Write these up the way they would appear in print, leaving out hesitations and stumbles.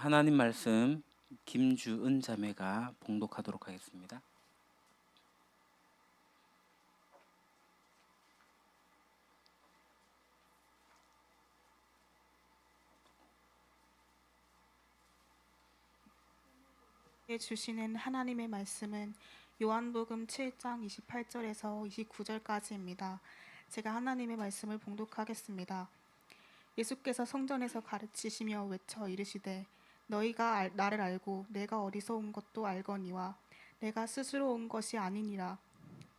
하나님 말씀 김주은 자매가 봉독하도록 하겠습니다. 주시는 하나님의 말씀은 요한복음 7장 28절에서 29절까지입니다. 제가 하나님의 말씀을 봉독하겠습니다. 예수께서 성전에서 가르치시며 외쳐 이르시되 너희가 나를 알고 내가 어디서 온 것도 알거니와 내가 스스로 온 것이 아니니라.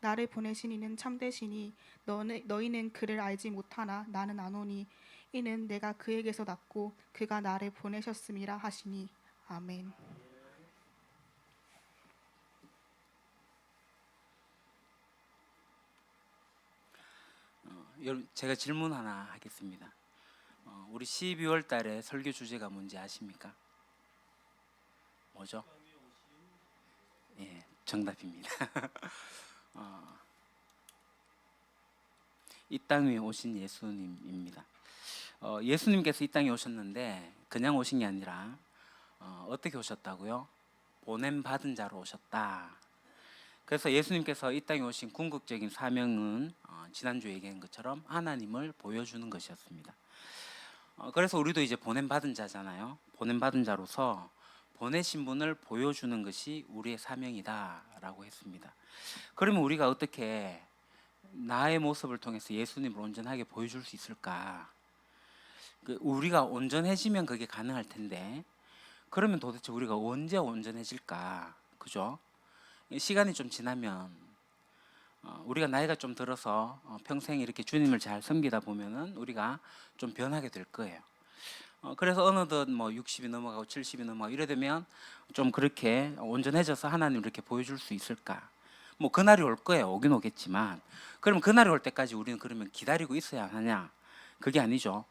나를 보내신 이는 참되시니 너희는 그를 알지 못하나 나는 아노니 이는 내가 그에게서 났고 그가 나를 보내셨음이라 하시니 아멘. 여러분, 제가 질문 하나 하겠습니다. 우리 12월 달에 설교 주제가 뭔지 아십니까? 뭐죠? 예, 정답입니다. 이 땅 위에 오신 예수님입니다. 예수님께서 이 땅에 오셨는데 그냥 오신 게 아니라 어떻게 오셨다고요? 보냄 받은 자로 오셨다. 그래서 예수님께서 이 땅에 오신 궁극적인 사명은 지난주에 얘기한 것처럼 하나님을 보여주는 것이었습니다. 그래서 우리도 이제 보냄 받은 자잖아요. 보냄 받은 자로서 보내신 분을 보여주는 것이 우리의 사명이다라고 했습니다. 그러면 우리가 어떻게 나의 모습을 통해서 예수님을 온전하게 보여줄 수 있을까? 우리가 온전해지면 그게 가능할 텐데 그러면 도대체 우리가 언제 온전해질까? 그죠? 시간이 좀 지나면 우리가 나이가 좀 들어서 평생 이렇게 주님을 잘 섬기다 보면은 우리가 좀 변하게 될 거예요. 그래서 어느덧 뭐 60이 넘어가고 70이 넘어가고 이래 되면 좀 그렇게 온전해져서 하나님을 이렇게 보여줄 수 있을까? 뭐 그날이 올 거예요. 오긴 오겠지만 그럼 그날이 올 때까지 우리는 그러면 기다리고 있어야 하냐? 그게 아니죠.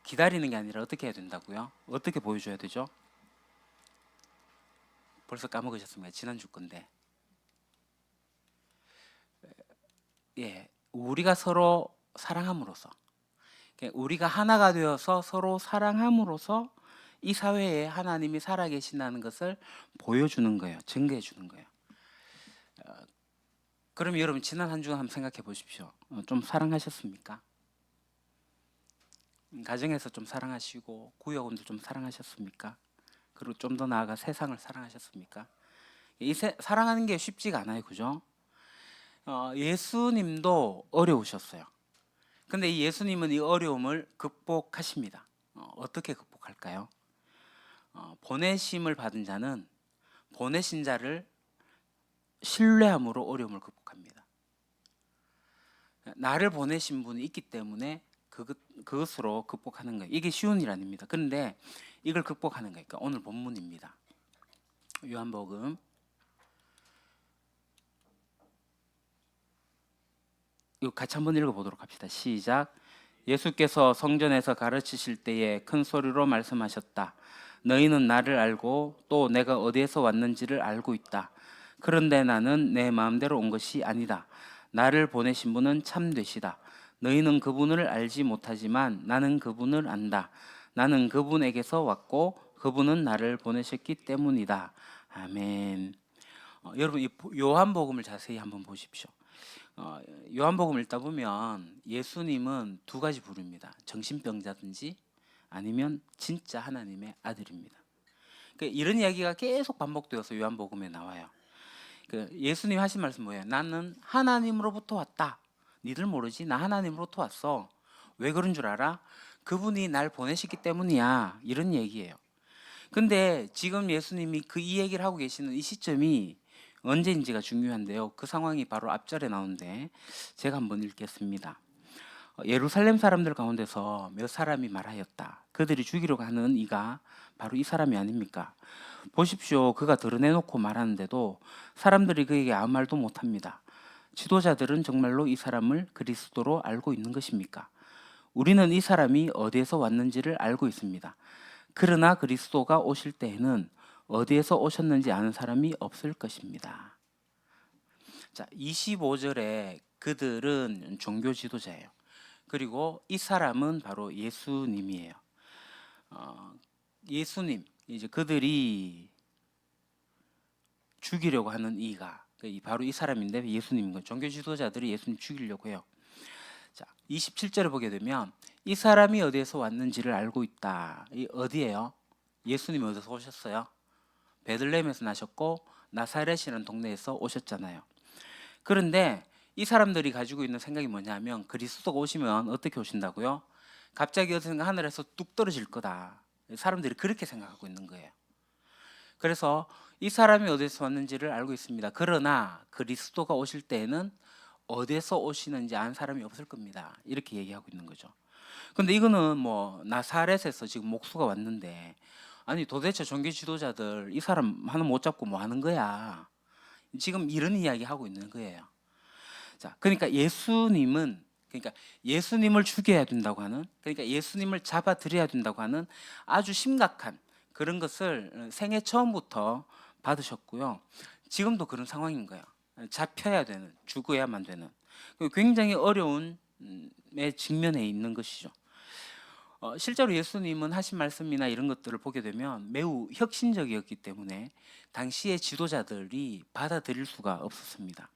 기다리는 게 아니라 어떻게 해야 된다고요? 어떻게 보여줘야 되죠? 벌써 까먹으셨습니까? 지난주 건데. 예, 우리가 서로 사랑함으로써, 우리가 하나가 되어서 서로 사랑함으로써 이 사회에 하나님이 살아계신다는 것을 보여주는 거예요. 증거해 주는 거예요. 그럼 여러분 지난 한 주간 한번 생각해 보십시오. 좀 사랑하셨습니까? 가정에서 좀 사랑하시고 구역원들 좀 사랑하셨습니까? 그리고 좀 더 나아가 세상을 사랑하셨습니까? 사랑하는 게 쉽지가 않아요, 그죠? 예수님도 어려우셨어요. 근데 이 예수님은 이 어려움을 극복하십니다. 어떻게 극복할까요? 보내심을 받은 자는 보내신 자를 신뢰함으로 어려움을 극복합니다. 나를 보내신 분이 있기 때문에 그것으로 극복하는 거예요. 이게 쉬운 일 아닙니다. 그런데 이걸 극복하는 거니까 오늘 본문입니다. 요한복음 6 같이 한번 읽어보도록 합시다. 시작. 예수께서 성전에서 가르치실 때에 큰 소리로 말씀하셨다. 너희는 나를 알고 또 내가 어디에서 왔는지를 알고 있다. 그런데 나는 내 마음대로 온 것이 아니다. 나를 보내신 분은 참되시다. 너희는 그분을 알지 못하지만 나는 그분을 안다. 나는 그분에게서 왔고 그분은 나를 보내셨기 때문이다. 아멘. 여러분 이 요한복음을 자세히 한번 보십시오. 요한복음 읽다 보면 예수님은 두 가지 부릅니다. 정신병자든지 아니면 진짜 하나님의 아들입니다. 이런 이야기가 계속 반복되어서 요한복음에 나와요. 예수님 하신 말씀 뭐예요? 나는 하나님으로부터 왔다. 니들 모르지? 나 하나님으로부터 왔어. 왜 그런 줄 알아? 그분이 날 보내셨기 때문이야. 이런 얘기예요. 근데 지금 예수님이 이 얘기를 하고 계시는 이 시점이 언제인지가 중요한데요. 그 상황이 바로 앞절에 나오는데 제가 한번 읽겠습니다. 예루살렘 사람들 가운데서 몇 사람이 말하였다. 그들이 죽이려고 하는 이가 바로 이 사람이 아닙니까? 보십시오. 그가 드러내놓고 말하는데도 사람들이 그에게 아무 말도 못합니다. 지도자들은 정말로 이 사람을 그리스도로 알고 있는 것입니까? 우리는 이 사람이 어디에서 왔는지를 알고 있습니다. 그러나 그리스도가 오실 때에는 어디에서 오셨는지 아는 사람이 없을 것입니다. 자, 25절에 그들은 종교 지도자예요. 그리고 이 사람은 바로 예수님이에요. 예수님, 이제 그들이 죽이려고 하는 이가 바로 이 사람인데 예수님인 거예요. 종교 지도자들이 예수님 죽이려고 해요. 자, 27절에 보게 되면 이 사람이 어디에서 왔는지를 알고 있다. 이 어디예요? 예수님이 어디서 오셨어요? 베들레헴에서 나셨고 나사렛이라는 동네에서 오셨잖아요. 그런데 이 사람들이 가지고 있는 생각이 뭐냐면 그리스도가 오시면 어떻게 오신다고요? 갑자기 어디선가 하늘에서 뚝 떨어질 거다. 사람들이 그렇게 생각하고 있는 거예요. 그래서 이 사람이 어디서 왔는지를 알고 있습니다. 그러나 그리스도가 오실 때에는 어디서 오시는지 아는 사람이 없을 겁니다. 이렇게 얘기하고 있는 거죠. 근데 이거는 뭐 나사렛에서 지금 목수가 왔는데 아니 도대체 종교 지도자들 이 사람 하나 못 잡고 뭐 하는 거야? 지금 이런 이야기 하고 있는 거예요. 자, 그러니까 예수님을 죽여야 된다고 하는, 그러니까 예수님을 잡아들여야 된다고 하는 아주 심각한 그런 것을 생애 처음부터 받으셨고요. 지금도 그런 상황인 거예요. 잡혀야 되는, 죽어야만 되는 굉장히 어려운 에 직면해 있는 것이죠. 실제로 예수님은 하신 말씀이나 이런 것들을 보게 되면 매우 혁신적이었기 때문에 당시의 지도자들이 받아들일 수가 없었습니다.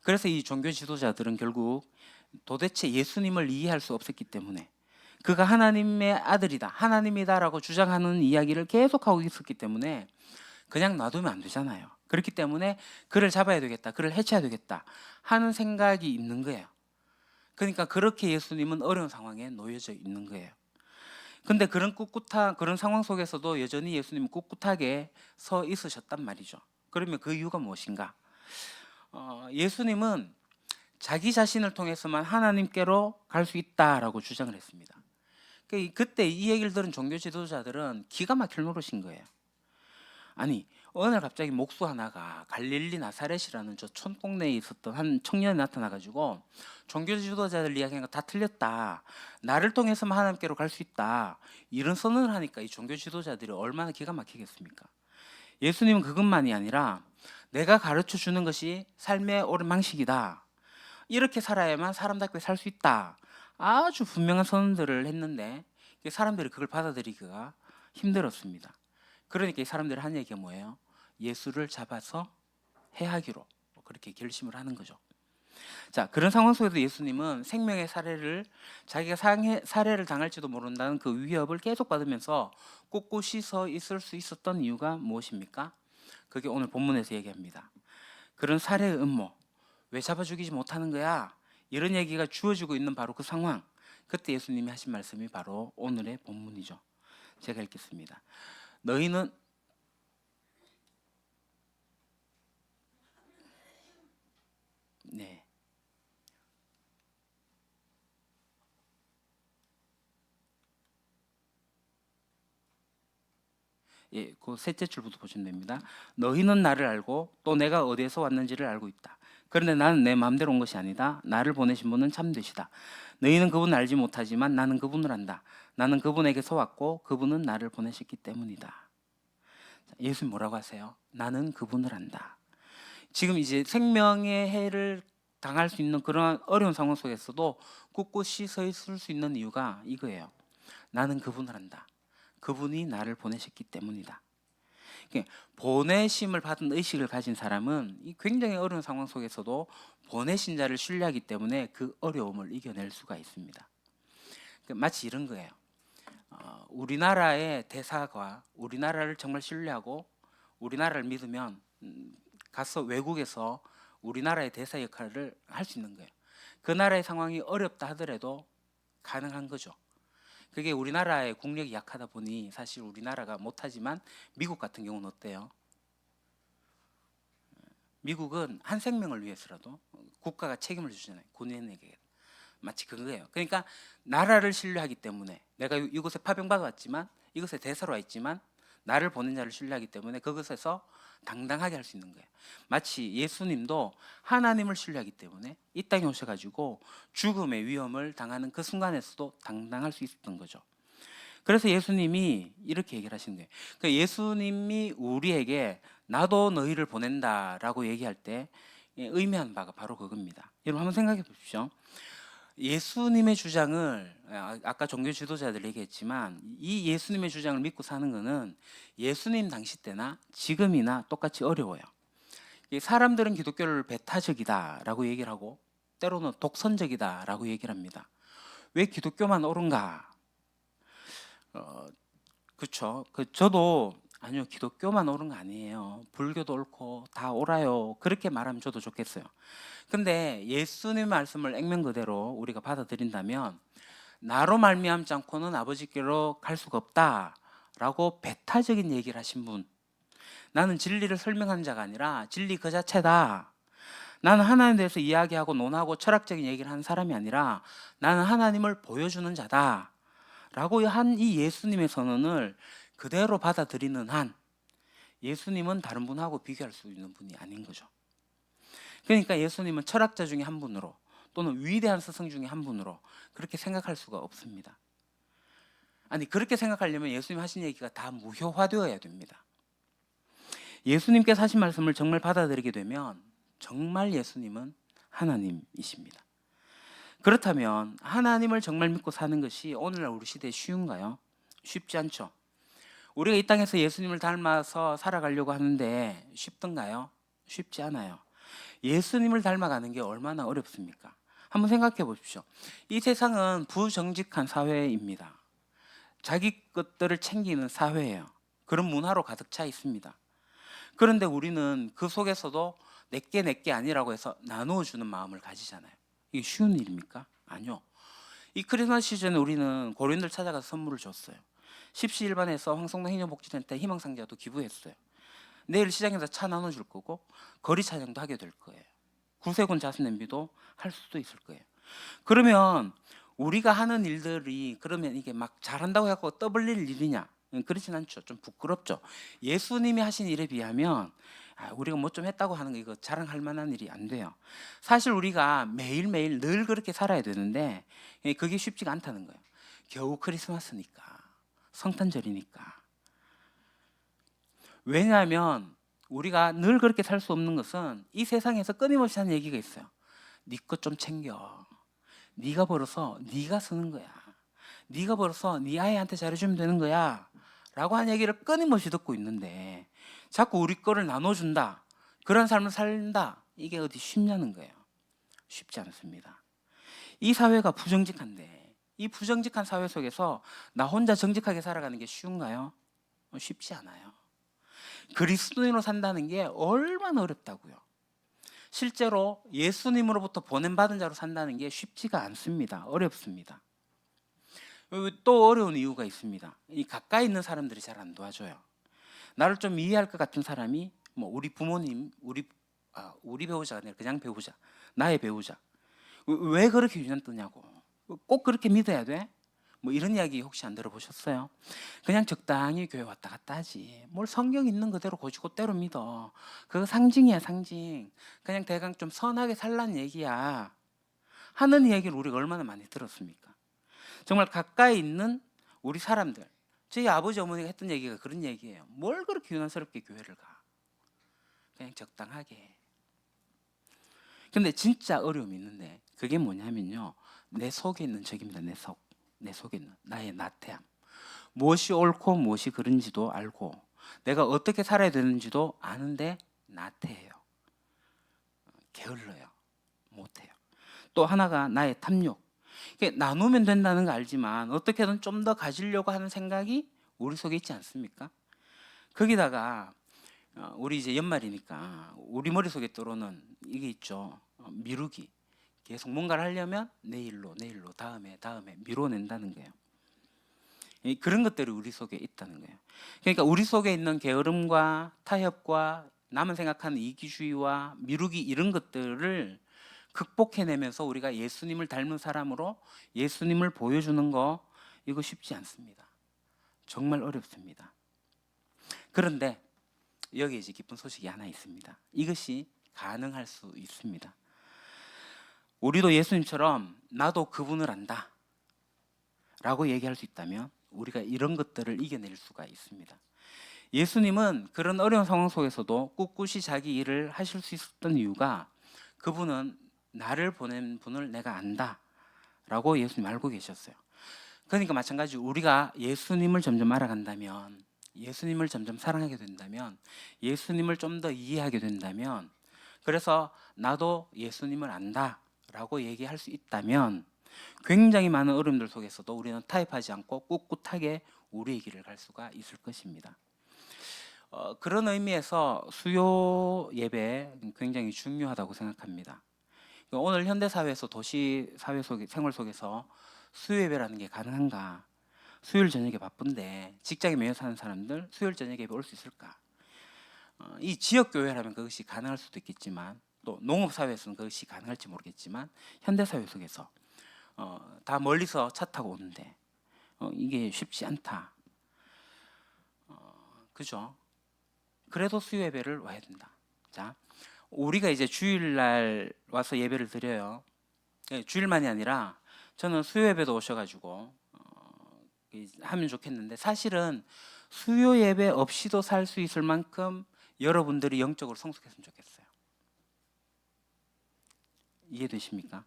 그래서 이 종교 지도자들은 결국 도대체 예수님을 이해할 수 없었기 때문에 그가 하나님의 아들이다, 하나님이다라고 주장하는 이야기를 계속하고 있었기 때문에 그냥 놔두면 안 되잖아요. 그렇기 때문에 그를 잡아야 되겠다, 그를 해쳐야 되겠다 하는 생각이 있는 거예요. 그러니까 그렇게 예수님은 어려운 상황에 놓여져 있는 거예요. 근데 그런 그런 상황 속에서도 여전히 예수님은 꿋꿋하게 서 있으셨단 말이죠. 그러면 그 이유가 무엇인가? 예수님은 자기 자신을 통해서만 하나님께로 갈 수 있다라고 주장을 했습니다. 그때 이 얘기를 들은 종교 지도자들은 기가 막힐 노릇인 거예요. 아니 어느 날 갑자기 목수 하나가 갈릴리 나사렛이라는 저 촌동네에 있었던 한 청년이 나타나가지고 종교 지도자들 이야기가 다 틀렸다, 나를 통해서만 하나님께로 갈 수 있다, 이런 선언을 하니까 이 종교 지도자들이 얼마나 기가 막히겠습니까? 예수님은 그것만이 아니라 내가 가르쳐 주는 것이 삶의 옳은 방식이다, 이렇게 살아야만 사람답게 살 수 있다, 아주 분명한 선언들을 했는데 사람들이 그걸 받아들이기가 힘들었습니다. 그러니까 이 사람들이 한 얘기가 뭐예요? 예수를 잡아서 해하기로 그렇게 결심을 하는 거죠. 자, 그런 상황 속에서 예수님은 생명의 자기가 살해를 당할지도 모른다는 그 위협을 계속 받으면서 꼿꼿이 서 있을 수 있었던 이유가 무엇입니까? 그게 오늘 본문에서 얘기합니다. 그런 살해의 음모, 왜 잡아 죽이지 못하는 거야? 이런 얘기가 주어지고 있는 바로 그 상황, 그때 예수님이 하신 말씀이 바로 오늘의 본문이죠. 제가 읽겠습니다. 너희는 네. 예, 그 셋째 줄부터 보시면 됩니다. 너희는 나를 알고 또 내가 어디에서 왔는지를 알고 있다. 그런데 나는 내 마음대로 온 것이 아니다. 나를 보내신 분은 참되시다. 너희는 그분을 알지 못하지만 나는 그분을 안다. 나는 그분에게서 왔고 그분은 나를 보내셨기 때문이다. 예수님 뭐라고 하세요? 나는 그분을 안다. 지금 이제 생명의 해를 당할 수 있는 그런 어려운 상황 속에서도 꿋꿋이 서 있을 수 있는 이유가 이거예요. 나는 그분을 안다. 그분이 나를 보내셨기 때문이다. 보내심을 받은 의식을 가진 사람은 굉장히 어려운 상황 속에서도 보내신 자를 신뢰하기 때문에 그 어려움을 이겨낼 수가 있습니다. 마치 이런 거예요. 우리나라의 대사가 우리나라를 정말 신뢰하고 우리나라를 믿으면 가서 외국에서 우리나라의 대사 역할을 할 수 있는 거예요. 그 나라의 상황이 어렵다 하더라도 가능한 거죠. 그게 우리나라의 국력이 약하다 보니 사실 우리나라가 못하지만 미국 같은 경우는 어때요? 미국은 한 생명을 위해서라도 국가가 책임을 주잖아요. 군인에게. 마치 그거예요. 그러니까 나라를 신뢰하기 때문에 내가 이곳에 파병받아 왔지만 이곳에 대사로 와 있지만 나를 보낸 자를 신뢰하기 때문에 그것에서 당당하게 할 수 있는 거예요. 마치 예수님도 하나님을 신뢰하기 때문에 이 땅에 오셔가지고 죽음의 위험을 당하는 그 순간에서도 당당할 수 있었던 거죠. 그래서 예수님이 이렇게 얘기를 하시는 거예요. 그러니까 예수님이 우리에게 나도 너희를 보낸다라고 얘기할 때 의미하는 바가 바로 그겁니다. 여러분 한번 생각해 보십시오. 예수님의 주장을 아까 종교 지도자들 얘기했지만 이 예수님의 주장을 믿고 사는 것은 예수님 당시 때나 지금이나 똑같이 어려워요. 이 사람들은 기독교를 배타적이다라고 얘기를 하고 때로는 독선적이다라고 얘기를 합니다. 왜 기독교만 옳은가? 그렇죠. 저도 아니요, 기독교만 옳은 거 아니에요. 불교도 옳고 다 옳아요. 그렇게 말하면 저도 좋겠어요. 근데 예수님 말씀을 액면 그대로 우리가 받아들인다면 나로 말미암지 않고는 아버지께로 갈 수가 없다라고 배타적인 얘기를 하신 분, 나는 진리를 설명하는 자가 아니라 진리 그 자체다. 나는 하나님에 대해서 이야기하고 논하고 철학적인 얘기를 하는 사람이 아니라 나는 하나님을 보여주는 자다 라고 한 이 예수님의 선언을 그대로 받아들이는 한 예수님은 다른 분하고 비교할 수 있는 분이 아닌 거죠. 그러니까 예수님은 철학자 중에 한 분으로 또는 위대한 스승 중에 한 분으로 그렇게 생각할 수가 없습니다. 아니, 그렇게 생각하려면 예수님 하신 얘기가 다 무효화되어야 됩니다. 예수님께서 하신 말씀을 정말 받아들이게 되면 정말 예수님은 하나님이십니다. 그렇다면 하나님을 정말 믿고 사는 것이 오늘날 우리 시대에 쉬운가요? 쉽지 않죠. 우리가 이 땅에서 예수님을 닮아서 살아가려고 하는데 쉽던가요? 쉽지 않아요. 예수님을 닮아가는 게 얼마나 어렵습니까? 한번 생각해 보십시오. 이 세상은 부정직한 사회입니다. 자기 것들을 챙기는 사회예요. 그런 문화로 가득 차 있습니다. 그런데 우리는 그 속에서도 내게 아니라고 해서 나누어 주는 마음을 가지잖아요. 이게 쉬운 일입니까? 아니요. 이 크리스마스 시즌에 우리는 고린들 찾아가서 선물을 줬어요. 십시일반에서 황성동 행정복지센터 희망상자도 기부했어요. 내일 시장에서 차 나눠줄 거고 거리 차량도 하게 될 거예요. 구세군 자수냄비도 할 수도 있을 거예요. 그러면 우리가 하는 일들이 그러면 이게 막 잘한다고 해서 떠벌릴 일이냐? 그렇진 않죠. 좀 부끄럽죠. 예수님이 하신 일에 비하면 우리가 뭐 좀 했다고 하는 거 이거 자랑할 만한 일이 안 돼요. 사실 우리가 매일매일 늘 그렇게 살아야 되는데 그게 쉽지가 않다는 거예요. 겨우 크리스마스니까, 성탄절이니까. 왜냐하면 우리가 늘 그렇게 살 수 없는 것은 이 세상에서 끊임없이 하는 얘기가 있어요. 네 것 좀 챙겨. 네가 벌어서 네가 쓰는 거야. 네가 벌어서 네 아이한테 잘해주면 되는 거야 라고 하는 얘기를 끊임없이 듣고 있는데 자꾸 우리 거를 나눠준다, 그런 삶을 산다, 이게 어디 쉽냐는 거예요. 쉽지 않습니다. 이 사회가 부정직한데 이 부정직한 사회 속에서 나 혼자 정직하게 살아가는 게 쉬운가요? 쉽지 않아요. 그리스도인으로 산다는 게 얼마나 어렵다고요. 실제로 예수님으로부터 보냄받은 자로 산다는 게 쉽지가 않습니다. 어렵습니다. 또 어려운 이유가 있습니다. 이 가까이 있는 사람들이 잘 안 도와줘요. 나를 좀 이해할 것 같은 사람이 뭐 우리 부모님, 우리 배우자가 아니라 그냥 배우자, 나의 배우자. 왜 그렇게 유난 뜨냐고. 꼭 그렇게 믿어야 돼? 뭐 이런 이야기 혹시 안 들어보셨어요? 그냥 적당히 교회 왔다 갔다 하지. 뭘 성경 있는 그대로 곧대로 믿어. 그거 상징이야, 상징. 그냥 대강 좀 선하게 살란 얘기야. 하는 이야기를 우리가 얼마나 많이 들었습니까? 정말 가까이 있는 우리 사람들, 저희 아버지 어머니가 했던 얘기가 그런 얘기예요. 뭘 그렇게 유난스럽게 교회를 가? 그냥 적당하게. 근데 진짜 어려움이 있는데 그게 뭐냐면요, 내 속에 있는 적입니다. 내 속에 있는 나의 나태함, 무엇이 옳고 무엇이 그른지도 알고 내가 어떻게 살아야 되는지도 아는데 나태해요. 게을러요. 못해요. 또 하나가 나의 탐욕. 이게 나누면 된다는 거 알지만 어떻게든 좀 더 가지려고 하는 생각이 우리 속에 있지 않습니까? 거기다가 우리 이제 연말이니까 우리 머릿속에 들어오는 이게 있죠. 미루기. 계속 뭔가를 하려면 내일로 다음에 미뤄낸다는 거예요. 그런 것들이 우리 속에 있다는 거예요. 그러니까 우리 속에 있는 게으름과 타협과 남은 생각하는 이기주의와 미루기, 이런 것들을 극복해내면서 우리가 예수님을 닮은 사람으로 예수님을 보여주는 거, 이거 쉽지 않습니다. 정말 어렵습니다. 그런데 여기 이제 기쁜 소식이 하나 있습니다. 이것이 가능할 수 있습니다. 우리도 예수님처럼 나도 그분을 안다 라고 얘기할 수 있다면 우리가 이런 것들을 이겨낼 수가 있습니다. 예수님은 그런 어려운 상황 속에서도 꿋꿋이 자기 일을 하실 수 있었던 이유가 그분은 나를 보낸 분을 내가 안다 라고 예수님 알고 계셨어요. 그러니까 마찬가지로 우리가 예수님을 점점 알아간다면, 예수님을 점점 사랑하게 된다면, 예수님을 좀 더 이해하게 된다면, 그래서 나도 예수님을 안다 라고 얘기할 수 있다면 굉장히 많은 어려움들 속에서도 우리는 타협하지 않고 꿋꿋하게 우리의 길을 갈 수가 있을 것입니다. 그런 의미에서 수요 예배 굉장히 중요하다고 생각합니다. 오늘 현대 사회에서 도시 사회 속에 생활 속에서 수요 예배라는 게 가능한가? 수요일 저녁에 바쁜데 직장에 매여 사는 사람들 수요일 저녁에 예배 올 수 있을까? 이 지역 교회라면 그것이 가능할 수도 있겠지만 또 농업 사회에서는 그것이 가능할지 모르겠지만 현대 사회 속에서 다 멀리서 차 타고 오는데 이게 쉽지 않다. 그죠? 그래도 수요 예배를 와야 된다. 자, 우리가 이제 주일날 와서 예배를 드려요. 주일만이 아니라 저는 수요 예배도 오셔가지고 하면 좋겠는데 사실은 수요 예배 없이도 살 수 있을 만큼 여러분들이 영적으로 성숙했으면 좋겠어요. 이해되십니까?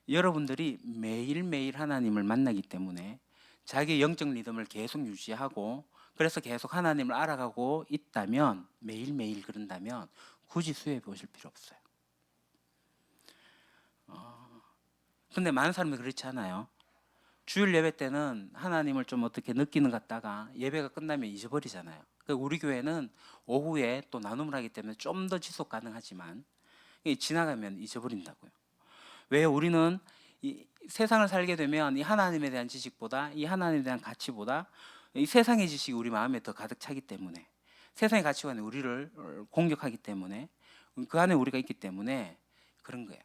여러분들이 매일매일 하나님을 만나기 때문에 자기의 영적 리듬을 계속 유지하고 그래서 계속 하나님을 알아가고 있다면 매일매일 그런다면 굳이 수요예배 오실 필요 없어요. 근데 많은 사람들이 그렇지 않아요. 주일 예배 때는 하나님을 좀 어떻게 느끼는 것 같다가 예배가 끝나면 잊어버리잖아요. 우리 교회는 오후에 또 나눔을 하기 때문에 좀 더 지속 가능하지만 지나가면 잊어버린다고요. 왜 우리는 이 세상을 살게 되면 이 하나님에 대한 지식보다 이 하나님에 대한 가치보다 이 세상의 지식이 우리 마음에 더 가득 차기 때문에 세상의 가치관이 우리를 공격하기 때문에 그 안에 우리가 있기 때문에 그런 거예요.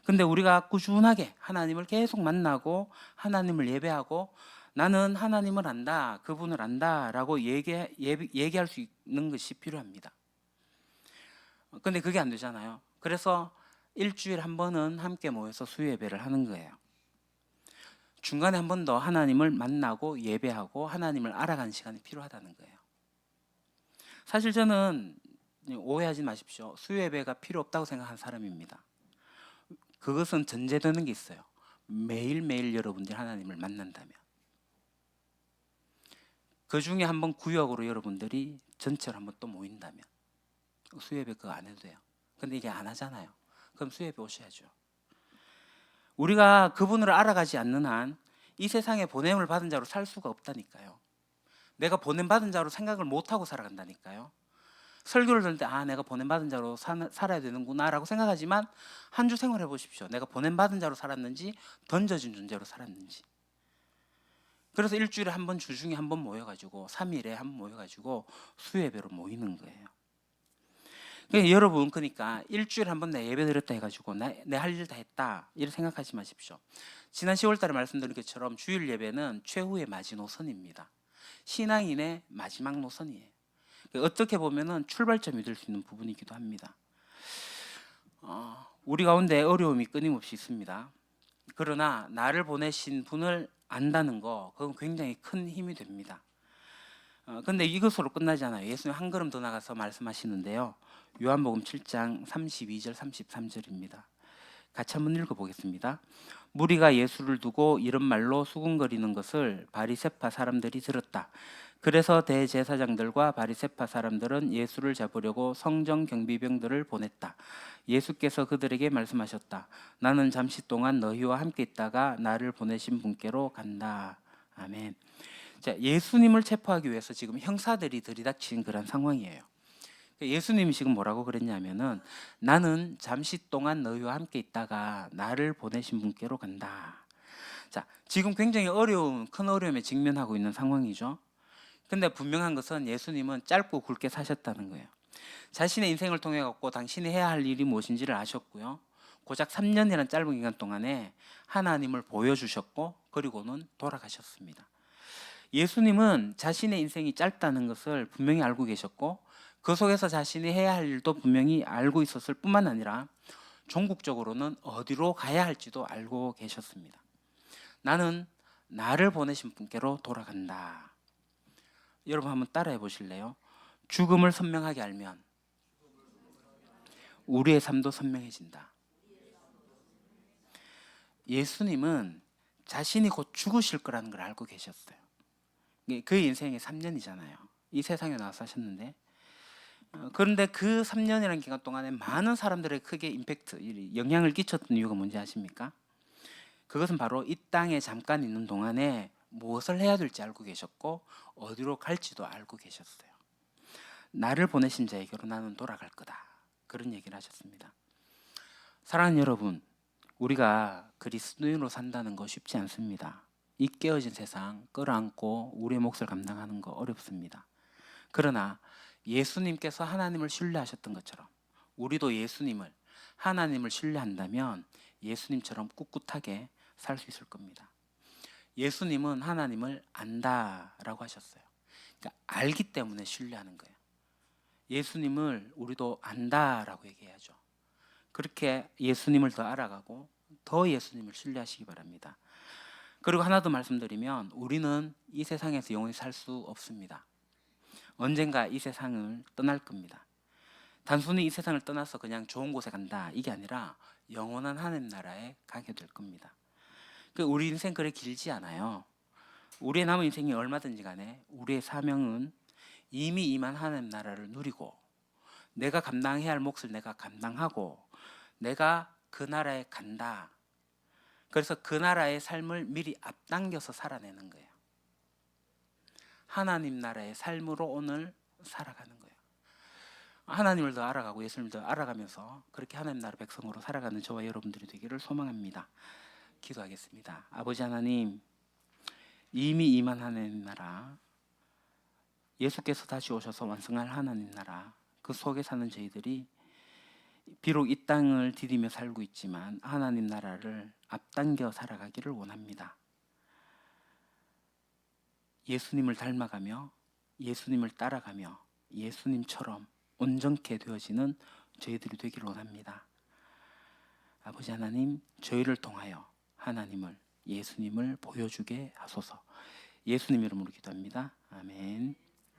근데 우리가 꾸준하게 하나님을 계속 만나고 하나님을 예배하고 나는 하나님을 안다, 그분을 안다라고 얘기할 수 있는 것이 필요합니다. 근데 그게 안 되잖아요. 그래서 일주일에 한 번은 함께 모여서 수요 예배를 하는 거예요. 중간에 한 번 더 하나님을 만나고 예배하고 하나님을 알아가는 시간이 필요하다는 거예요. 사실 저는 오해하지 마십시오. 수요 예배가 필요 없다고 생각하는 사람입니다. 그것은 전제되는 게 있어요. 매일매일 여러분들이 하나님을 만난다면. 그 중에 한번 구역으로 여러분들이 전체로 한번 또 모인다면 수요 예배 그거 안 해도 돼요. 근데 이게 안 하잖아요. 그럼 수요 예배 오셔야죠. 우리가 그분을 알아가지 않는 한 이 세상에 보냄을 받은 자로 살 수가 없다니까요. 내가 보냄 받은 자로 생각을 못하고 살아간다니까요. 설교를 들을 때 내가 보냄 받은 자로 살아야 되는구나 라고 생각하지만 한 주 생활해 보십시오. 내가 보냄 받은 자로 살았는지 던져진 존재로 살았는지. 그래서 일주일에 한 번 주중에 한 번 모여가지고 3일에 한 번 모여가지고 수예배로 모이는 거예요. 여러분 그러니까 일주일에 한 번 내 예배 드렸다 해가지고 내 할 일 다 했다 이렇게 생각하지 마십시오. 지난 10월 달에 말씀드린 것처럼 주일 예배는 최후의 마지노선입니다. 신앙인의 마지막 노선이에요. 어떻게 보면은 출발점이 될 수 있는 부분이기도 합니다. 우리 가운데 어려움이 끊임없이 있습니다. 그러나 나를 보내신 분을 안다는 거 그건 굉장히 큰 힘이 됩니다. 근데 이것으로 끝나지 않아요. 예수님 한 걸음 더 나가서 말씀하시는데요. 요한복음 7장 32절 33절입니다. 같이 한번 읽어보겠습니다. 무리가 예수를 두고 이런 말로 수군거리는 것을 바리새파 사람들이 들었다. 그래서 대제사장들과 바리새파 사람들은 예수를 잡으려고 성전 경비병들을 보냈다. 예수께서 그들에게 말씀하셨다. 나는 잠시 동안 너희와 함께 있다가 나를 보내신 분께로 간다. 아멘. 자, 예수님을 체포하기 위해서 지금 형사들이 들이닥친 그런 상황이에요. 예수님이 지금 뭐라고 그랬냐면은 나는 잠시 동안 너희와 함께 있다가 나를 보내신 분께로 간다. 자, 지금 굉장히 큰 어려움에 직면하고 있는 상황이죠. 근데 분명한 것은 예수님은 짧고 굵게 사셨다는 거예요. 자신의 인생을 통해 갖고 당신이 해야 할 일이 무엇인지를 아셨고요. 고작 3년이라는 짧은 기간 동안에 하나님을 보여주셨고 그리고는 돌아가셨습니다. 예수님은 자신의 인생이 짧다는 것을 분명히 알고 계셨고 그 속에서 자신이 해야 할 일도 분명히 알고 있었을 뿐만 아니라 종국적으로는 어디로 가야 할지도 알고 계셨습니다. 나는 나를 보내신 분께로 돌아간다. 여러분 한번 따라해 보실래요? 죽음을 선명하게 알면 우리의 삶도 선명해진다. 예수님은 자신이 곧 죽으실 거라는 걸 알고 계셨어요. 그 인생의 3년이잖아요. 이 세상에 나와서 사셨는데, 그런데 그 3년이라는 기간 동안에 많은 사람들의 크게 임팩트, 영향을 끼쳤던 이유가 뭔지 아십니까? 그것은 바로 이 땅에 잠깐 있는 동안에 무엇을 해야 될지 알고 계셨고 어디로 갈지도 알고 계셨어요. 나를 보내신 자에게로 나는 돌아갈 거다. 그런 얘기를 하셨습니다. 사랑하는 여러분, 우리가 그리스도인으로 산다는 거 쉽지 않습니다. 이 깨어진 세상 끌어안고 우리의 몫을 감당하는 거 어렵습니다. 그러나 예수님께서 하나님을 신뢰하셨던 것처럼 우리도 예수님을, 하나님을 신뢰한다면 예수님처럼 꿋꿋하게 살 수 있을 겁니다. 예수님은 하나님을 안다라고 하셨어요. 그러니까 알기 때문에 신뢰하는 거예요. 예수님을 우리도 안다라고 얘기해야죠. 그렇게 예수님을 더 알아가고 더 예수님을 신뢰하시기 바랍니다. 그리고 하나 더 말씀드리면 우리는 이 세상에서 영원히 살 수 없습니다. 언젠가 이 세상을 떠날 겁니다. 단순히 이 세상을 떠나서 그냥 좋은 곳에 간다 이게 아니라 영원한 하나님 나라에 가게 될 겁니다. 우리 인생 그래 길지 않아요. 우리의 남은 인생이 얼마든지 간에 우리의 사명은 이미 임한 하나님 나라를 누리고 내가 감당해야 할 몫을 내가 감당하고 내가 그 나라에 간다. 그래서 그 나라의 삶을 미리 앞당겨서 살아내는 거예요. 하나님 나라의 삶으로 오늘 살아가는 거예요. 하나님을 더 알아가고 예수님을 더 알아가면서 그렇게 하나님 나라 백성으로 살아가는 저와 여러분들이 되기를 소망합니다. 기도하겠습니다. 아버지 하나님, 이미 임한 하나님 나라, 예수께서 다시 오셔서 완성할 하나님 나라, 그 속에 사는 저희들이 비록 이 땅을 디디며 살고 있지만 하나님 나라를 앞당겨 살아가기를 원합니다. 예수님을 닮아가며 예수님을 따라가며 예수님처럼 온전케 되어지는 저희들이 되기를 원합니다. 아버지 하나님, 저희를 통하여 하나님을, 예수님을 보여주게 하소서. 예수님 이름으로 기도합니다. 아멘.